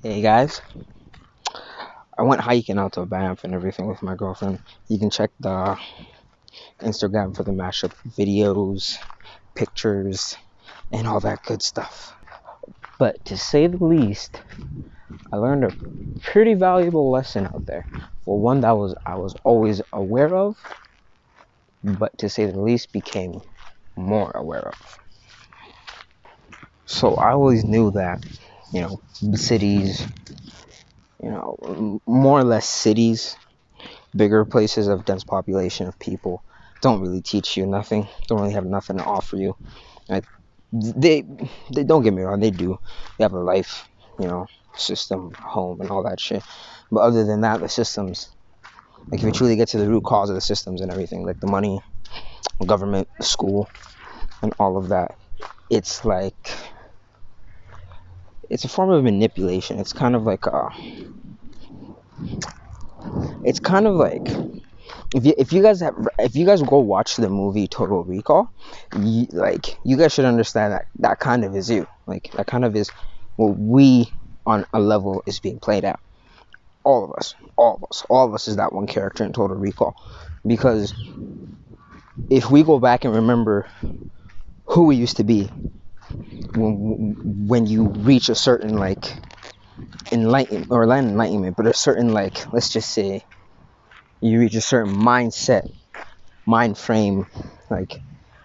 Hey guys, I went hiking out to Banff and everything with my girlfriend. You can check the Instagram for the mashup videos, pictures, and all that good stuff. But to say the least, I learned a pretty valuable lesson out there. Well, one that I was always aware of, but to say the least, became more aware of. So I always knew that, cities, more or less cities, bigger places of dense population of people don't really teach you nothing, don't really have nothing to offer you. Like, they they don't get me wrong, they do. They have a life, system, home, and all that shit. But other than that, the systems, like if you truly get to the root cause of the systems and everything, like the money, government, the school, and all of that, it's like it's a form of manipulation. It's kind of like if you guys go watch the movie Total Recall, you guys should understand that that kind of is you. Like that kind of is what we on a level is being played out. All of us is that one character in Total Recall. Because if we go back and remember who we used to be when you reach a certain enlightenment, but a certain let's just say you reach a certain mind frame, like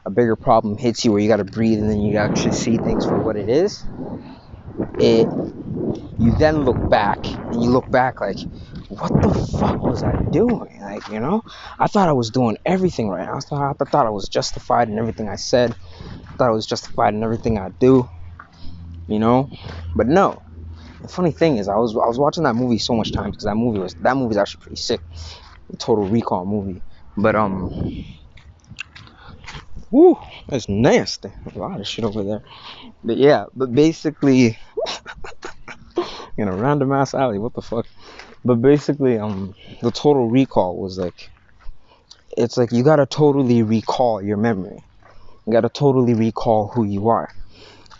a bigger problem hits you where you got to breathe and then you actually see things for what it is. You then look back and you look back like, what the fuck was I doing? I thought I was doing everything right. I thought I was justified in everything I said. I thought I was justified in everything I do. But no. The funny thing is, I was watching that movie so much times because that movie's actually pretty sick. The Total Recall movie. But woo, that's nasty. A lot of shit over there. But yeah, basically, in a random ass alley, what the fuck? But basically, the Total Recall was it's like you gotta totally recall your memory. You gotta totally recall who you are.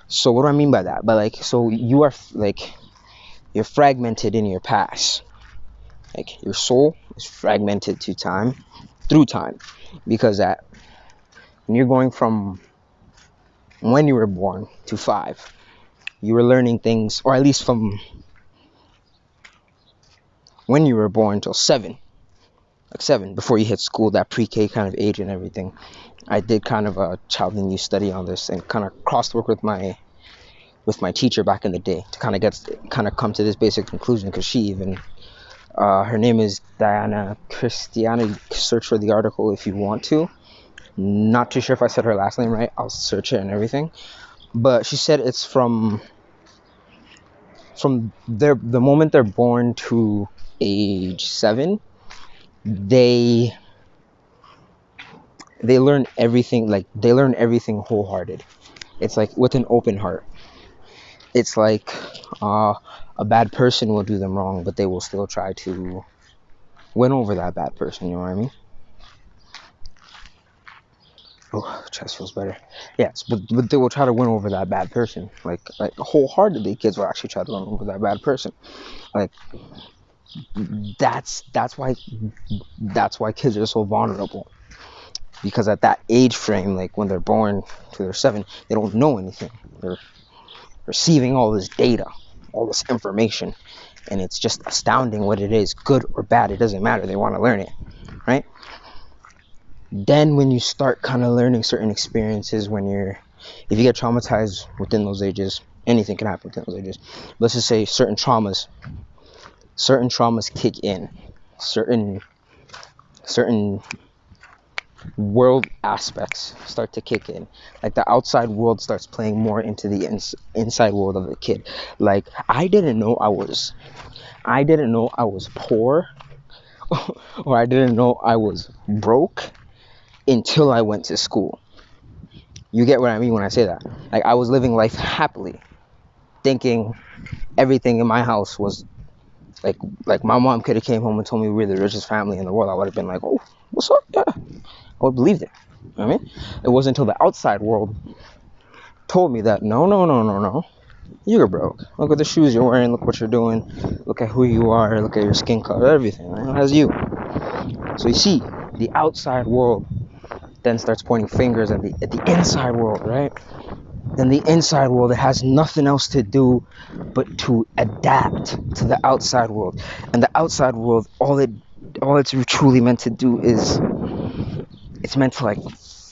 So what do I mean by that? So you are you're fragmented in your past. Like your soul is fragmented through time, because when you're going from when you were born to 5, you were learning things, or at least from when you were born till 7, before you hit school, that pre-K kind of age and everything. I did kind of a child and youth study on this and kind of crossed-work with my teacher back in the day to kind of come to this basic conclusion, because she even her name is Diana Christiana. You can search for the article if you want to. Not too sure if I said her last name right. I'll search it and everything. But she said it's from the moment they're born to age 7, they learn everything. They learn everything wholehearted. It's like with an open heart. It's like a bad person will do them wrong, but they will still try to win over that bad person. You know what I mean? Oh, chest feels better. Yes, but they will try to win over that bad person. Like wholeheartedly, kids will actually try to win over that bad person. Like that's why kids are so vulnerable. Because at that age frame, like when they're born to their 7, they don't know anything. They're receiving all this data, all this information, and it's just astounding what it is, good or bad. It doesn't matter. They want to learn it, right? Then when you start kind of learning certain experiences, if you get traumatized within those ages, anything can happen within those ages. Let's just say certain traumas kick in, certain world aspects start to kick in. Like the outside world starts playing more into the inside world of the kid. Like I didn't know I was poor or I didn't know I was broke until I went to school. You get what I mean when I say that? Like I was living life happily, thinking everything in my house was like my mom could have came home and told me we were the richest family in the world. I would have been like, oh, what's up? Yeah, I would have believed it. You know what I mean? It wasn't until the outside world told me that no. You're broke. Look at the shoes you're wearing. Look what you're doing. Look at who you are. Look at your skin color. Everything. Right? That's you. So you see, the outside world then starts pointing fingers at the inside world, right? Then the inside world, it has nothing else to do but to adapt to the outside world. And the outside world, all it's truly meant to do is, it's meant to like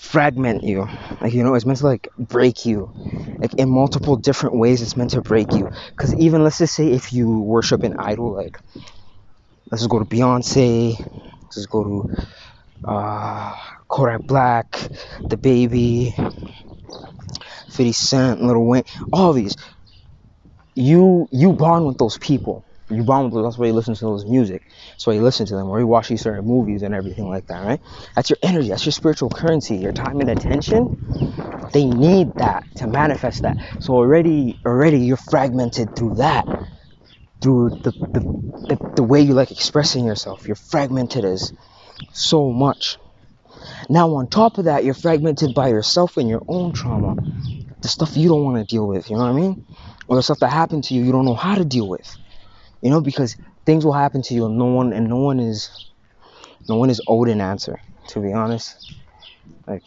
fragment you. Like, it's meant to like break you. Like in multiple different ways, it's meant to break you. Because even, let's just say, if you worship an idol, like, let's just go to Beyonce, let's just go to Kodak Black, The Baby, 50 Cent, Lil Wayne, all these. You bond with those people. You bond with those. That's why you listen to those music. That's why you listen to them, or you watch these certain movies and everything like that, right? That's your energy. That's your spiritual currency. Your time and attention. They need that to manifest that. So already you're fragmented through that. Through the way you like expressing yourself. You're fragmented as so much. Now on top of that, you're fragmented by yourself and your own trauma. The stuff you don't want to deal with, you know what I mean? Or the stuff that happened to you, you don't know how to deal with. Because things will happen to you, and no one is owed an answer, to be honest. Like,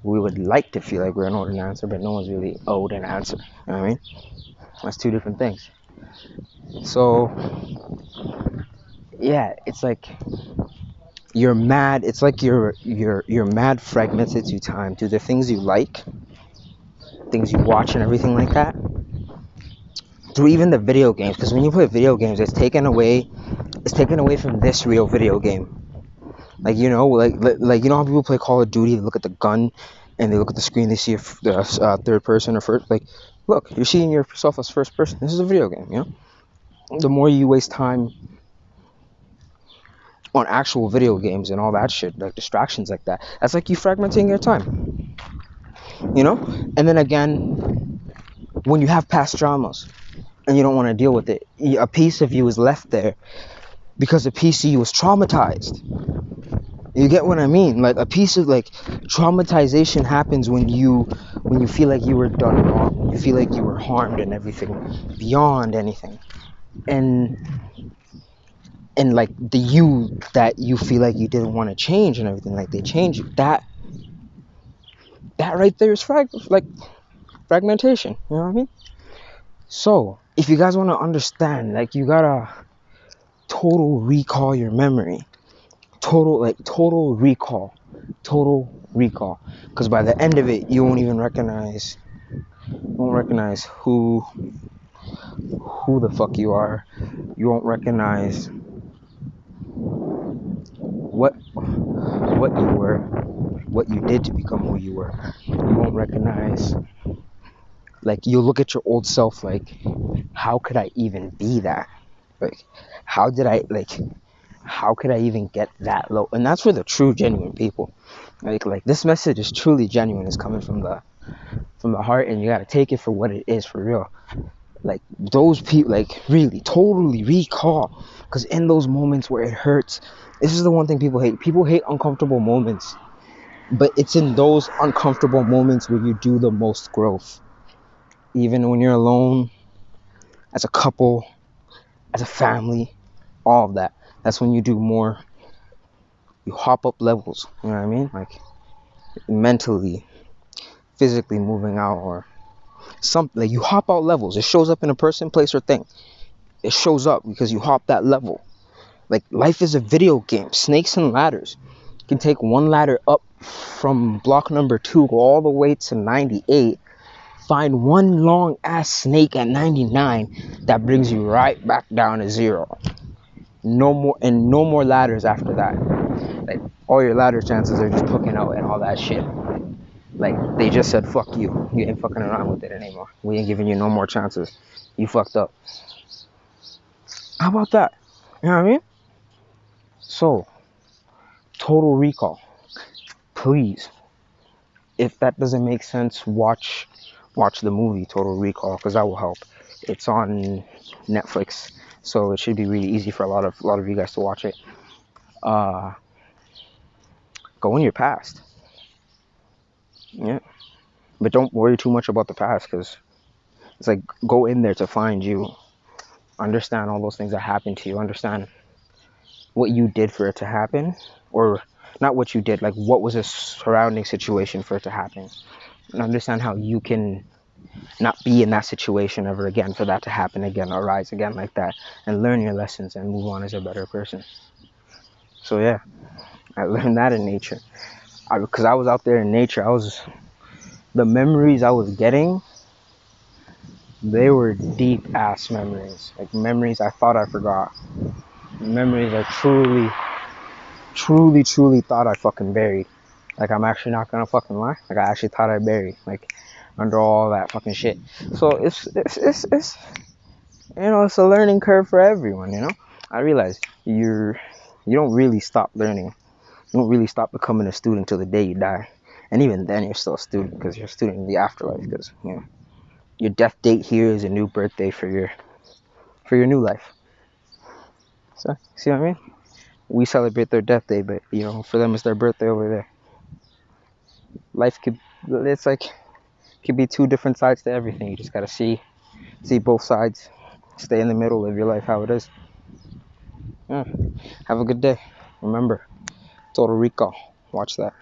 we would like to feel like we're owed an answer, but no one's really owed an answer. You know what I mean? That's two different things. So yeah, it's like you're mad. It's like you're mad fragmented through time, through the things you like, things you watch, and everything like that. Through even the video games, because when you play video games, it's taken away from this real video game. Like, like how people play Call of Duty, they look at the gun and they look at the screen, they see the third person or first. Like, look, you're seeing yourself as first person. This is a video game. The more you waste time on actual video games and all that shit, like distractions like that, that's like you fragmenting your time. And then again, when you have past traumas and you don't want to deal with it, a piece of you is left there because a piece of you was traumatized. You get what I mean? Like, a piece of, like, traumatization happens when you feel like you were done wrong, when you feel like you were harmed and everything, beyond anything. And like the you that you feel like you didn't want to change and everything, like they change you. That right there is fragmentation. You know what I mean? So if you guys want to understand, like, you gotta total recall your memory. Total recall. Because by the end of it, you won't even recognize who the fuck you are. You won't recognize what you were, what you did to become who you were. You won't recognize, like, you'll look at your old self like, how could I even be that? Like, how could I even get that low? And that's for the true, genuine people. Like this message is truly genuine. It's coming from the heart, and you gotta take it for what it is, for real. Like, those people, like, really, totally recall. Because in those moments where it hurts, this is the one thing people hate. People hate uncomfortable moments. But it's in those uncomfortable moments where you do the most growth. Even when you're alone, as a couple, as a family, all of that. That's when you do more. You hop up levels. You know what I mean? Like, mentally, physically moving out, or something. Like, you hop out levels. It shows up in a person, place, or thing. It shows up because you hop that level. Like, life is a video game. Snakes and ladders. You can take one ladder up from block number 2, go all the way to 98, find one long ass snake at 99 that brings you right back down to 0. No more ladders after that. Like, all your ladder chances are just cooking out and all that shit. Like, they just said, fuck you. You ain't fucking around with it anymore. We ain't giving you no more chances. You fucked up. How about that? You know what I mean? So, total recall. Please, if that doesn't make sense, watch the movie Total Recall, because that will help. It's on Netflix, so it should be really easy for a lot of you guys to watch it. Go in your past. Yeah. But don't worry too much about the past, because it's like, go in there to find you. Understand all those things that happened to you. Understand what you did for it to happen, or not what you did, like what was a surrounding situation for it to happen, and understand how you can not be in that situation ever again, for that to happen again, arise again like that, and learn your lessons and move on as a better person. So yeah, I learned that in nature. Because I was out there in nature, the memories I was getting, they were deep ass memories, like memories I thought I forgot, memories I truly thought I fucking buried. Like, I'm actually not gonna fucking lie. Like, I actually thought I buried, like, under all that fucking shit. So it's it's a learning curve for everyone. I realize you don't really stop learning. You don't really stop becoming a student until the day you die. And even then, you're still a student, because you're a student in the afterlife. Because your death date here is a new birthday for your new life. So, see what I mean? We celebrate their death day, but for them it's their birthday over there. Life could be two different sides to everything. You just gotta see both sides. Stay in the middle, live your life how it is. Yeah. Have a good day. Remember, Total Recall. Watch that.